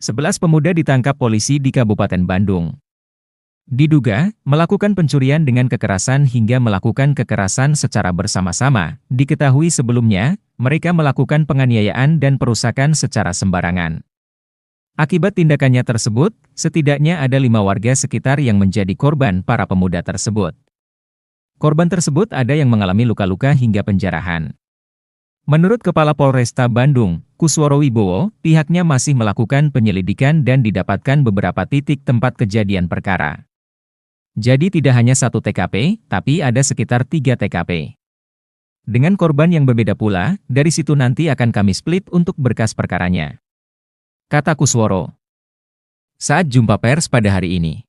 11 pemuda ditangkap polisi di Kabupaten Bandung. Diduga melakukan pencurian dengan kekerasan hingga melakukan kekerasan secara bersama-sama. Diketahui sebelumnya, mereka melakukan penganiayaan dan perusakan secara sembarangan. Akibat tindakannya tersebut, setidaknya ada 5 warga sekitar yang menjadi korban para pemuda tersebut. Korban tersebut ada yang mengalami luka-luka hingga penjarahan. Menurut Kepala Polresta Bandung, Kusworo Wibowo, pihaknya masih melakukan penyelidikan dan didapatkan beberapa titik tempat kejadian perkara. Jadi tidak hanya 1 TKP, tapi ada sekitar 3 TKP. Dengan korban yang berbeda pula, dari situ nanti akan kami split untuk berkas perkaranya, kata Kusworo saat jumpa pers pada hari ini.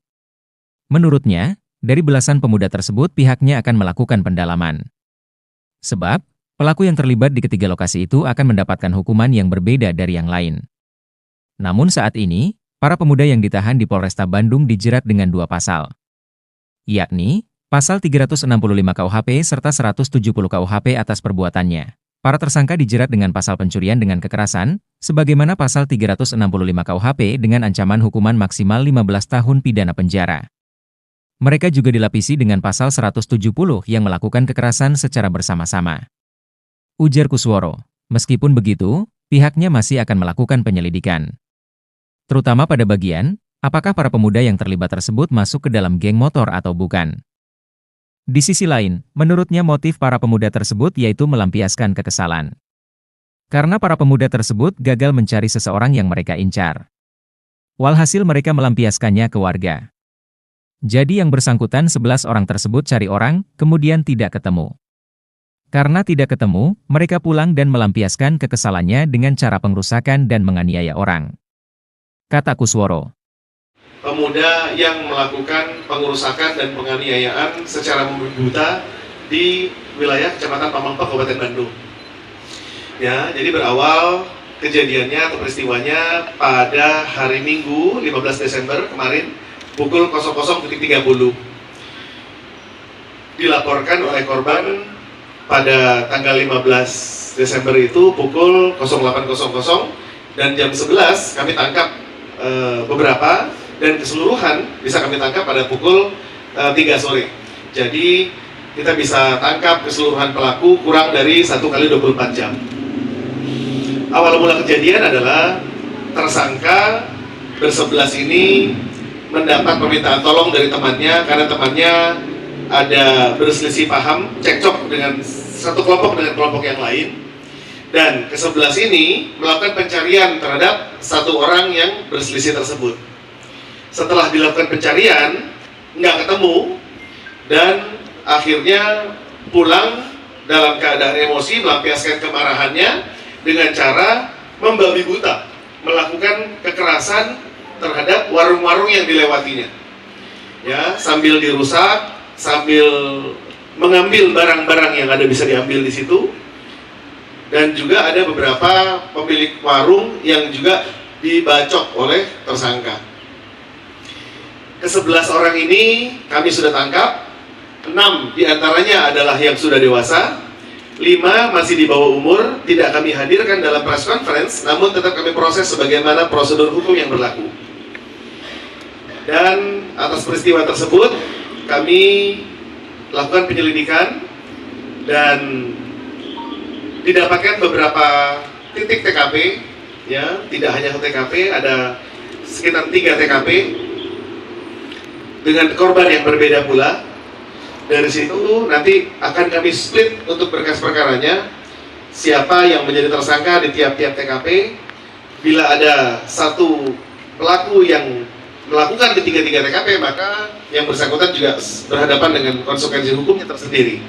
Menurutnya, dari belasan pemuda tersebut pihaknya akan melakukan pendalaman. Sebab, pelaku yang terlibat di ketiga lokasi itu akan mendapatkan hukuman yang berbeda dari yang lain. Namun saat ini, para pemuda yang ditahan di Polresta Bandung dijerat dengan 2 pasal, yakni Pasal 365 KUHP serta 170 KUHP atas perbuatannya. Para tersangka dijerat dengan pasal pencurian dengan kekerasan, sebagaimana Pasal 365 KUHP dengan ancaman hukuman maksimal 15 tahun pidana penjara. Mereka juga dilapisi dengan Pasal 170 yang melakukan kekerasan secara bersama-sama, ujar Kusworo. Meskipun begitu, pihaknya masih akan melakukan penyelidikan, terutama pada bagian, apakah para pemuda yang terlibat tersebut masuk ke dalam geng motor atau bukan. Di sisi lain, menurutnya motif para pemuda tersebut yaitu melampiaskan kekesalan. Karena para pemuda tersebut gagal mencari seseorang yang mereka incar. Walhasil mereka melampiaskannya ke warga. Jadi yang bersangkutan 11 orang tersebut cari orang, kemudian tidak ketemu. Karena tidak ketemu, mereka pulang dan melampiaskan kekesalannya dengan cara pengrusakan dan menganiaya orang, kata Kusworo. Pemuda yang melakukan pengerusakan dan penganiayaan secara membabi buta di wilayah Kecamatan Pamengpeuk, Kabupaten Bandung. Ya, jadi berawal kejadiannya atau peristiwanya pada hari Minggu 15 Desember kemarin pukul 00.30. Dilaporkan oleh korban pada tanggal 15 Desember itu pukul 08.00 dan jam 11 kami tangkap beberapa, dan keseluruhan bisa kami tangkap pada pukul 3 sore. Jadi kita bisa tangkap keseluruhan pelaku kurang dari 1 kali 24 jam. Awal mula kejadian adalah tersangka bersebelas ini mendapat permintaan tolong dari temannya karena temannya ada berselisih paham, cekcok dengan satu kelompok dengan kelompok yang lain. Dan ke-11 ini melakukan pencarian terhadap 1 orang yang berselisih tersebut. Setelah dilakukan pencarian, nggak ketemu, dan akhirnya pulang dalam keadaan emosi, melampiaskan kemarahannya dengan cara membabi buta, melakukan kekerasan terhadap warung-warung yang dilewatinya. Ya, sambil dirusak, sambil mengambil barang-barang yang ada bisa diambil di situ, dan juga ada beberapa pemilik warung yang juga dibacok oleh tersangka. Ke-11 orang ini kami sudah tangkap, 6 diantaranya adalah yang sudah dewasa, 5 masih di bawah umur, tidak kami hadirkan dalam press conference, namun tetap kami proses sebagaimana prosedur hukum yang berlaku. Dan atas peristiwa tersebut, kami lakukan penyelidikan dan didapatkan beberapa titik TKP, ya, tidak hanya TKP, ada sekitar 3 TKP, dengan korban yang berbeda pula. Dari situ nanti akan kami split untuk berkas perkaranya, siapa yang menjadi tersangka di tiap-tiap TKP. Bila ada 1 pelaku yang melakukan di 3 TKP, maka yang bersangkutan juga berhadapan dengan konsekuensi hukumnya tersendiri.